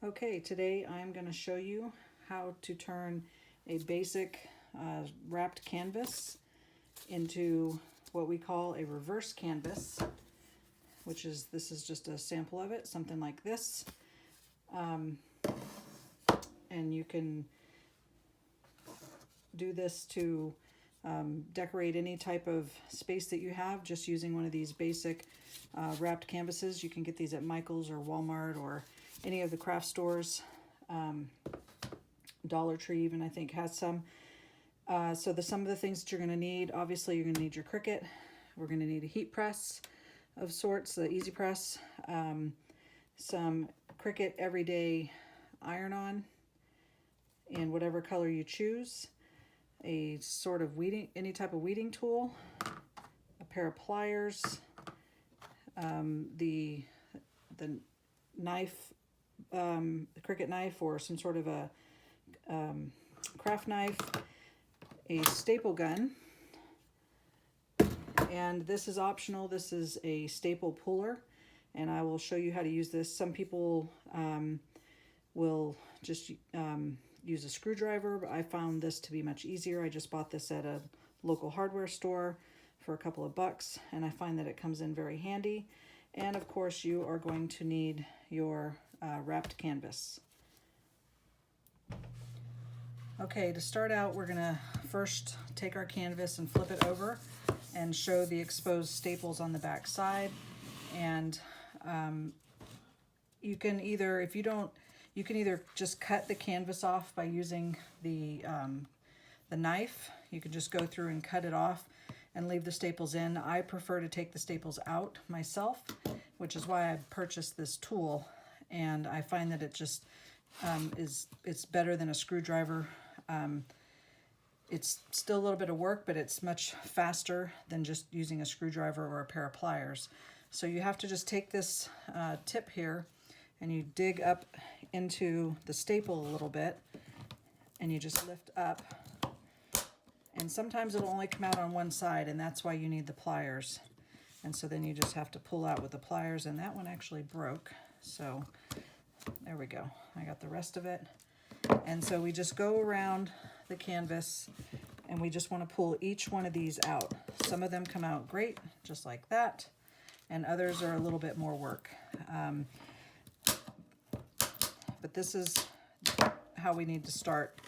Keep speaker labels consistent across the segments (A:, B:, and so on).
A: Okay, today I'm going to show you how to turn a basic wrapped canvas into what we call a reverse canvas, which is, this is just a sample of it, something like this. And you can do this to decorate any type of space that you have just using one of these basic wrapped canvases. You can get these at Michael's or Walmart or any of the craft stores. Dollar Tree even, I think, has some. So some of the things that you're going to need, obviously you're going to need your Cricut. We're going to need a heat press of sorts, the Easy Press, some Cricut Everyday Iron-On in whatever color you choose, a sort of weeding, any type of weeding tool, a pair of pliers, the knife, the Cricut knife, or some sort of a craft knife, a staple gun, and this is optional. This is a staple puller, and I will show you how to use this. Some people will just use a screwdriver, but I found this to be much easier. I just bought this at a local hardware store for a couple of bucks, and I find that it comes in very handy. And of course, you are going to need your wrapped canvas. Okay, to start out, we're gonna first take our canvas and flip it over and show the exposed staples on the back side. And you can either, if you don't, you can either just cut the canvas off by using the knife. You can just go through and cut it off and leave the staples in. I prefer to take the staples out myself, which is why I purchased this tool. And I find that it just it's better than a screwdriver. It's still a little bit of work, but it's much faster than just using a screwdriver or a pair of pliers. So you have to just take this tip here and you dig up into the staple a little bit and you just lift up. And sometimes it'll only come out on one side, and that's why you need the pliers. And so then you just have to pull out with the pliers, and that one actually broke. So there we go. I got the rest of it. And so we just go around the canvas and we just want to pull each one of these out. Some of them come out great, just like that, and others are a little bit more work. But this is how we need to start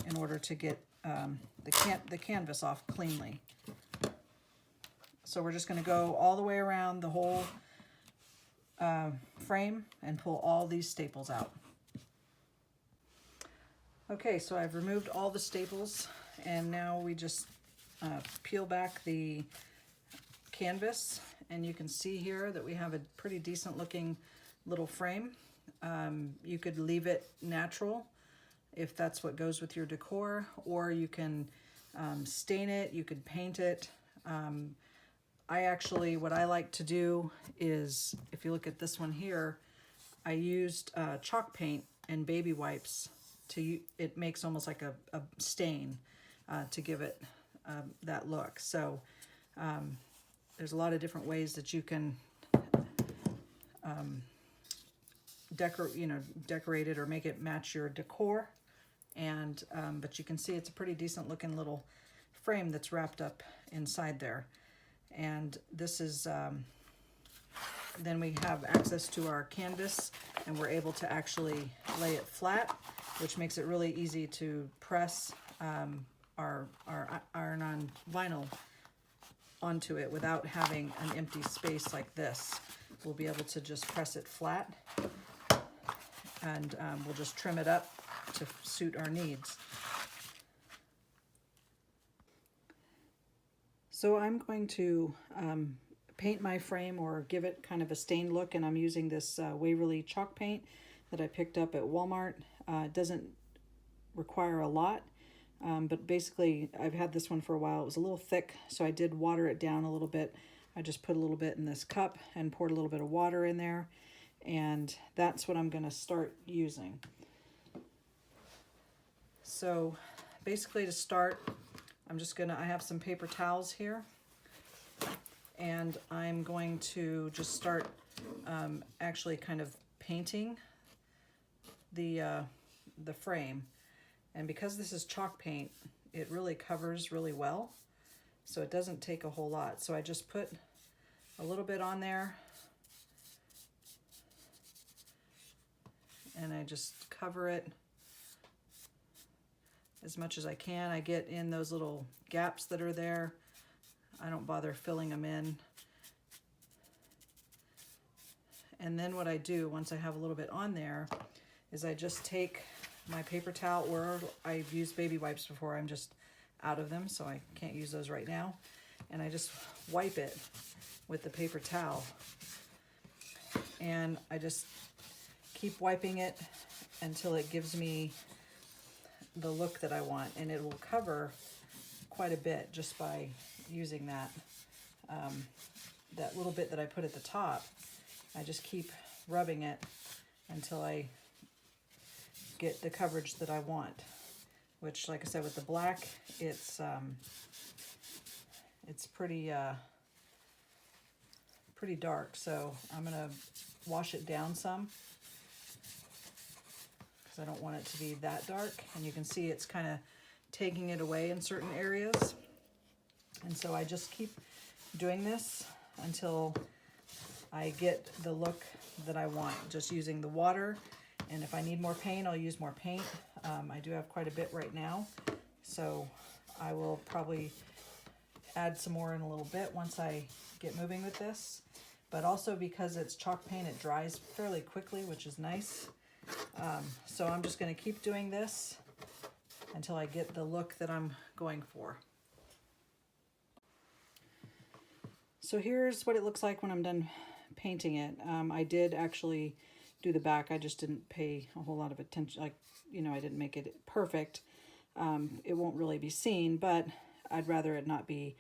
A: in order to get the canvas off cleanly. So we're just going to go all the way around the whole frame and pull all these staples out. Okay, so I've removed all the staples, and now we just peel back the canvas, and you can see here that we have a pretty decent looking little frame. You could leave it natural if that's what goes with your decor, or you can stain it, you could paint it. I actually, what I like to do is, if you look at this one here, I used chalk paint and baby wipes to, it makes almost like a stain to give it that look. So there's a lot of different ways that you can decorate it or make it match your decor. And but you can see it's a pretty decent looking little frame that's wrapped up inside there. And this is then we have access to our canvas, and we're able to actually lay it flat, which makes it really easy to press our iron-on vinyl onto it without having an empty space like this. We'll be able to just press it flat, and we'll just trim it up to suit our needs. So I'm going to paint my frame or give it kind of a stained look, and I'm using this Waverly chalk paint that I picked up at Walmart. It doesn't require a lot, but basically I've had this one for a while. It was a little thick, so I did water it down a little bit. I just put a little bit in this cup and poured a little bit of water in there, and that's what I'm going to start using. So basically, to start, I'm just gonna, I have some paper towels here, and I'm going to just start actually kind of painting the frame. And because this is chalk paint, it really covers really well, so it doesn't take a whole lot. So I just put a little bit on there, and I just cover it as much as I can. I get in those little gaps that are there. I don't bother filling them in. And then what I do once I have a little bit on there is I just take my paper towel, or I've used baby wipes before, I'm just out of them, so I can't use those right now. And I just wipe it with the paper towel. And I just keep wiping it until it gives me the look that I want. And it will cover quite a bit just by using that, that little bit that I put at the top. I just keep rubbing it until I get the coverage that I want, which, like I said, with the black, it's pretty pretty dark, so I'm gonna wash it down some because I don't want it to be that dark. And you can see it's kind of taking it away in certain areas, and so I just keep doing this until I get the look that I want, just using the water. And if I need more paint, I'll use more paint. I do have quite a bit right now, so I will probably add some more in a little bit once I get moving with this. But also, because it's chalk paint, it dries fairly quickly, which is nice. So I'm just going to keep doing this until I get the look that I'm going for. So here's what it looks like when I'm done painting it. I did actually do the back. I just didn't pay a whole lot of attention. Like, you know, I didn't make it perfect. It won't really be seen, but I'd rather it not be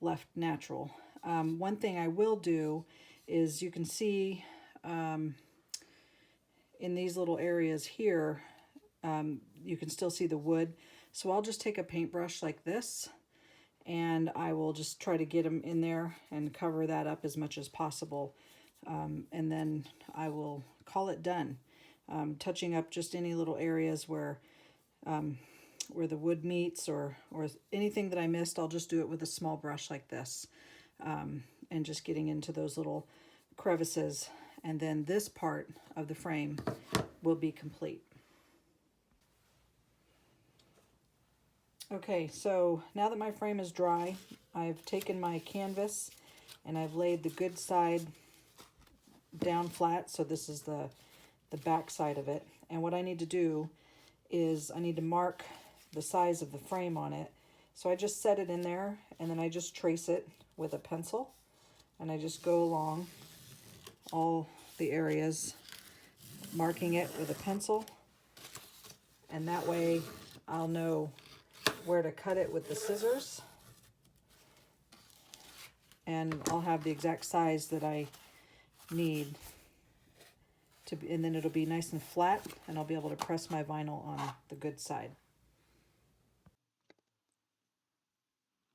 A: left natural. One thing I will do is, you can see in these little areas here, you can still see the wood. So I'll just take a paintbrush like this, and I will just try to get them in there and cover that up as much as possible. And then I will call it done. Touching up just any little areas where the wood meets, or anything that I missed, I'll just do it with a small brush like this, and just getting into those little crevices. And then this part of the frame will be complete. Okay, so now that my frame is dry, I've taken my canvas and I've laid the good side down flat. So this is the back side of it. And what I need to do is I need to mark the size of the frame on it. So I just set it in there, and then I just trace it with a pencil, and I just go along all the areas, marking it with a pencil, and that way I'll know where to cut it with the scissors, and I'll have the exact size that I need to be, and then it'll be nice and flat, and I'll be able to press my vinyl on the good side.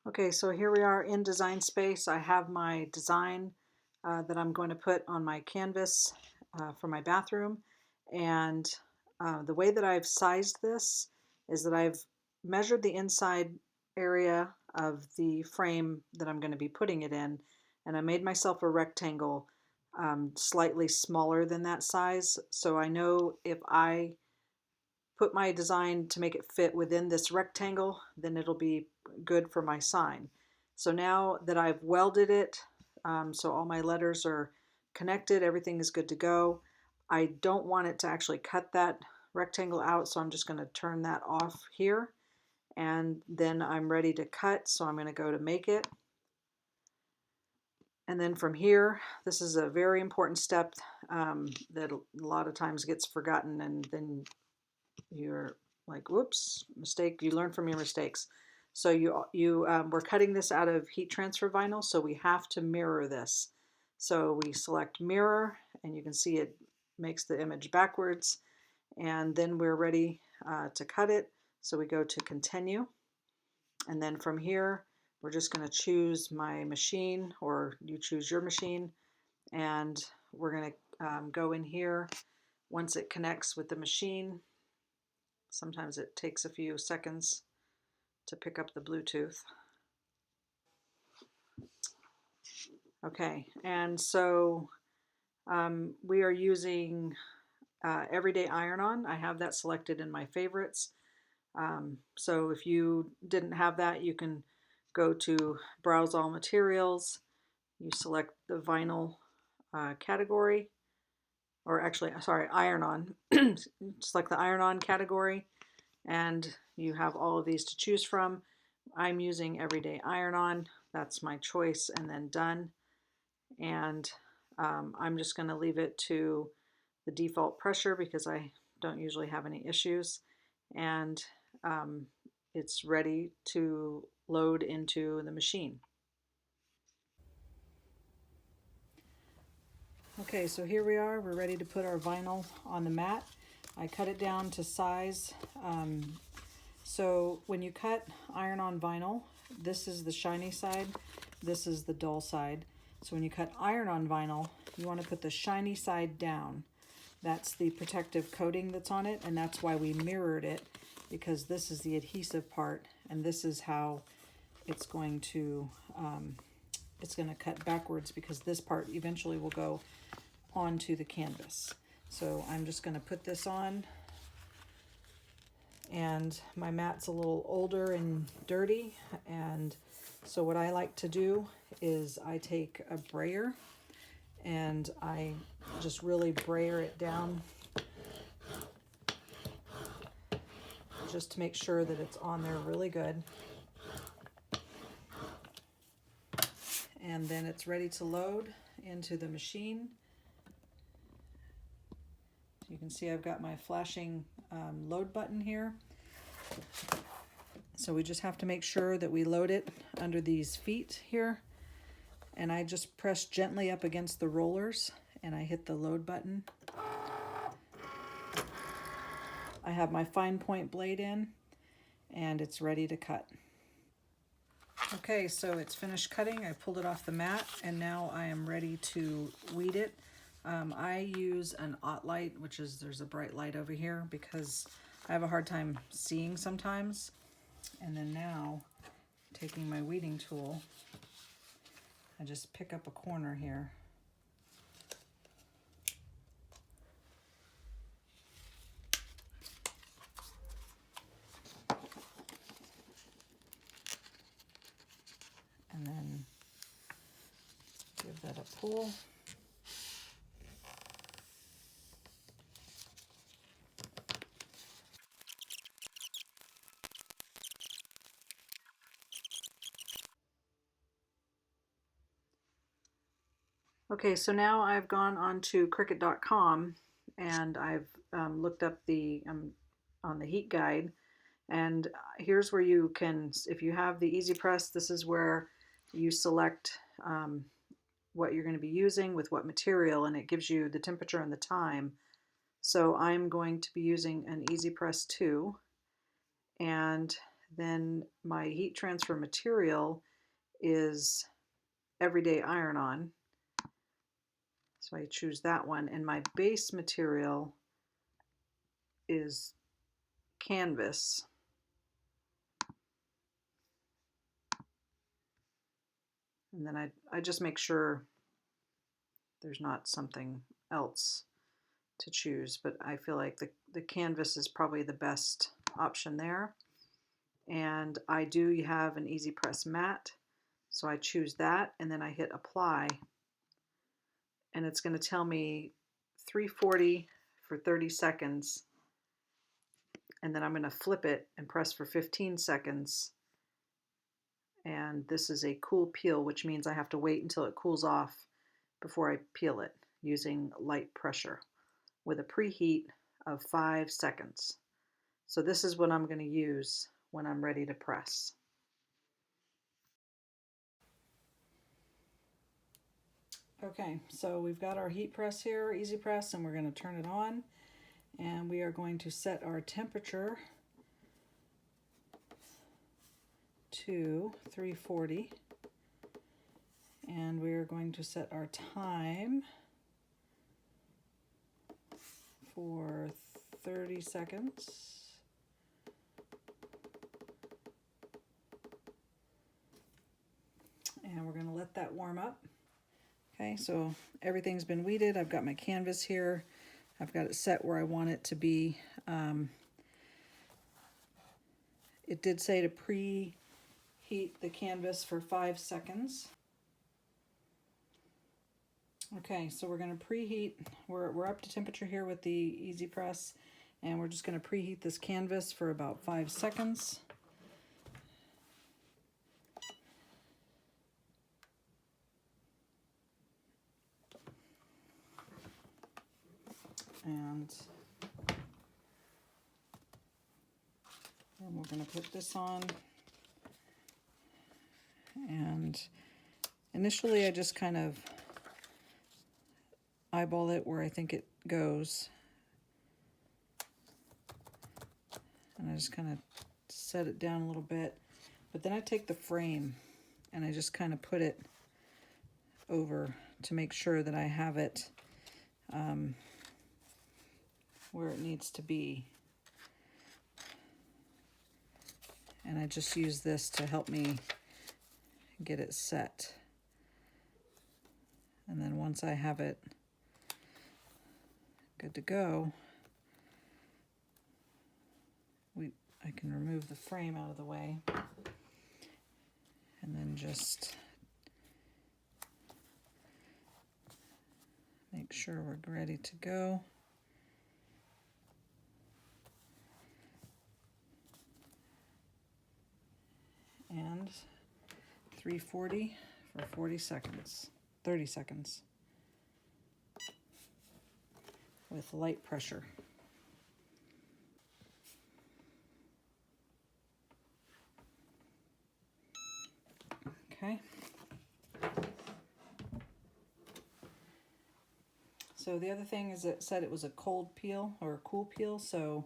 A: Okay, so here we are in Design Space. I have my design that I'm going to put on my canvas for my bathroom, and the way that I've sized this is that I've measured the inside area of the frame that I'm going to be putting it in, and I made myself a rectangle slightly smaller than that size, so I know if I put my design to make it fit within this rectangle, then it'll be good for my sign. So now that I've welded it, so all my letters are connected, everything is good to go. I don't want it to actually cut that rectangle out, so I'm just going to turn that off here, and then I'm ready to cut. So I'm going to go to Make It, and then from here, this is a very important step that a lot of times gets forgotten, and then you're like, whoops, mistake. You learn from your mistakes. So we're cutting this out of heat transfer vinyl, so we have to mirror this. So we select mirror, and you can see it makes the image backwards, and then we're ready to cut it. So we go to continue, and then from here we're just going to choose my machine, or you choose your machine, and we're going to go in here once it connects with the machine. Sometimes it takes a few seconds to pick up the Bluetooth. Okay, and so we are using Everyday Iron-On. I have that selected in my favorites. So if you didn't have that, you can go to Browse All Materials. You select the vinyl category, or actually, sorry, Iron-On. Select the Iron-On category, and you have all of these to choose from. I'm using Everyday Iron-On. That's my choice, and then done. And I'm just going to leave it to the default pressure because I don't usually have any issues. And it's ready to load into the machine. Okay, so here we are. We're ready to put our vinyl on the mat. I cut it down to size. So when you cut Iron-On vinyl, this is the shiny side, this is the dull side. So when you cut Iron-On vinyl, you want to put the shiny side down. That's the protective coating that's on it, and that's why we mirrored it, because this is the adhesive part, and this is how it's going to cut backwards, because this part eventually will go onto the canvas. So I'm just going to put this on, and my mat's a little older and dirty, and so what I like to do is I take a brayer and I just really brayer it down just to make sure that it's on there really good. And then it's ready to load into the machine. You can see I've got my flashing load button here. So we just have to make sure that we load it under these feet here. And I just press gently up against the rollers and I hit the load button. I have my fine point blade in and it's ready to cut. Okay, so it's finished cutting. I pulled it off the mat and now I am ready to weed it. I use an OttLite, which is, there's a bright light over here because I have a hard time seeing sometimes. And then now, taking my weeding tool, I just pick up a corner here. And then give that a pull. Okay, so now I've gone onto Cricut.com and I've looked up on the heat guide, and here's where you can, if you have the Easy Press, this is where you select what you're going to be using with what material, and it gives you the temperature and the time. So I'm going to be using an Easy Press 2, and then my heat transfer material is Everyday Iron-On. So I choose that one, and my base material is canvas. And then I just make sure there's not something else to choose, but I feel like the canvas is probably the best option there. And I do have an Easy Press matte, so I choose that, and then I hit apply, and it's going to tell me 340 for 30 seconds, and then I'm going to flip it and press for 15 seconds. And this is a cool peel, which means I have to wait until it cools off before I peel it using light pressure with a preheat of 5 seconds. So this is what I'm going to use when I'm ready to press. Okay, so we've got our heat press here, Easy Press, and we're going to turn it on, and we are going to set our temperature to 340, and we are going to set our time for 30 seconds. And we're going to let that warm up. Okay, so everything's been weeded. I've got my canvas here. I've got it set where I want it to be. It did say to preheat the canvas for 5 seconds. Okay, so we're going to preheat. We're up to temperature here with the Easy Press, and we're just going to preheat this canvas for about 5 seconds. And then we're going to put this on. And initially I just kind of eyeball it where I think it goes. And I just kind of set it down a little bit. But then I take the frame and I just kind of put it over to make sure that I have it where it needs to be. And I just use this to help me get it set. And then once I have it good to go, I can remove the frame out of the way and then just make sure we're ready to go. And 340 for 40 seconds, 30 seconds with light pressure. Okay. So the other thing is it said it was a cold peel or a cool peel, so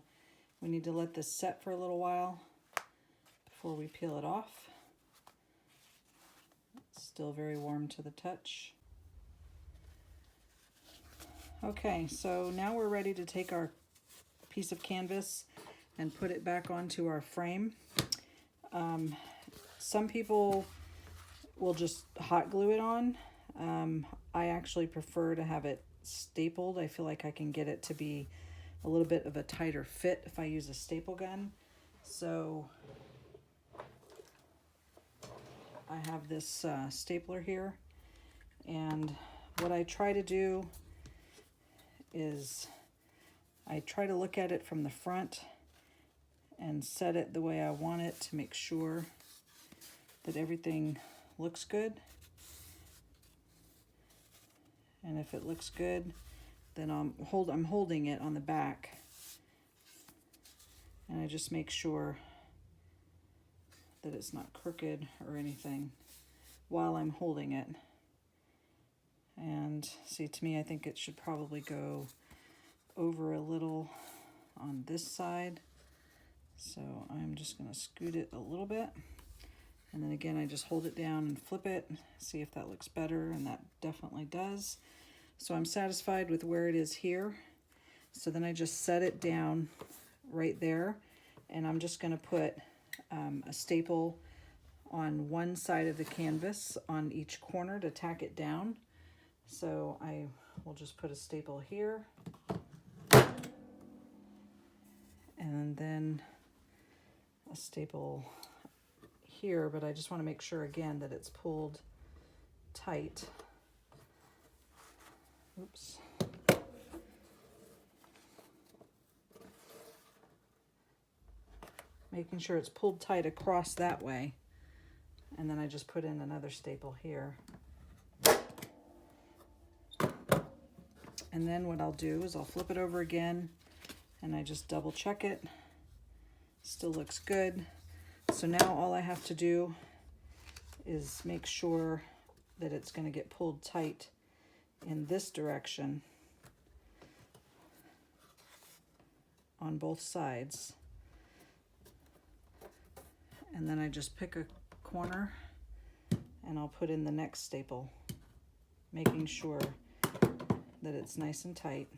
A: we need to let this set for a little while before we peel it off. It's still very warm to the touch. Okay, so now we're ready to take our piece of canvas and put it back onto our frame. Some people will just hot glue it on. I actually prefer to have it stapled. I feel like I can get it to be a little bit of a tighter fit if I use a staple gun. So I have this stapler here, and what I try to do is I try to look at it from the front and set it the way I want it to make sure that everything looks good. And if it looks good, then I'm holding it on the back, and I just make sure that it's not crooked or anything while I'm holding it. And see, to me, I think it should probably go over a little on this side. So I'm just going to scoot it a little bit. And then again, I just hold it down and flip it, see if that looks better, and that definitely does. So I'm satisfied with where it is here. So then I just set it down right there, and I'm just going to put a staple on one side of the canvas on each corner to tack it down. So I will just put a staple here, and then a staple here, but I just want to make sure again that it's pulled tight. Oops. Making sure it's pulled tight across that way. And then I just put in another staple here. And then what I'll do is I'll flip it over again, and I just double check it. Still looks good. So now all I have to do is make sure that it's going to get pulled tight in this direction on both sides. And then I just pick a corner and I'll put in the next staple, making sure that it's nice and tight.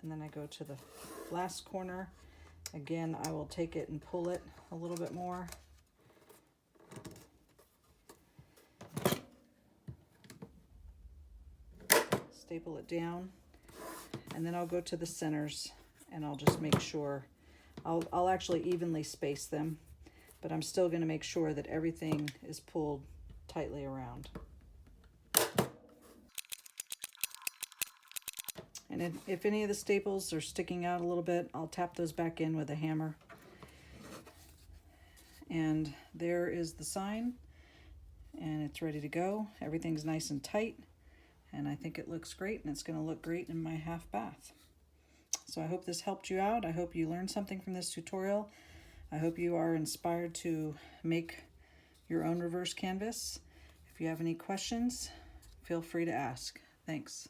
A: and then I go to the last corner. Again, I will take it and pull it a little bit more. Staple it down, and then I'll go to the centers and I'll just make sure, I'll actually evenly space them, but I'm still going to make sure that everything is pulled tightly around. And if any of the staples are sticking out a little bit, I'll tap those back in with a hammer. And there is the sign, and it's ready to go. Everything's nice and tight, and I think it looks great, and it's going to look great in my half bath. So I hope this helped you out. I hope you learned something from this tutorial. I hope you are inspired to make your own reverse canvas. If you have any questions, feel free to ask. Thanks.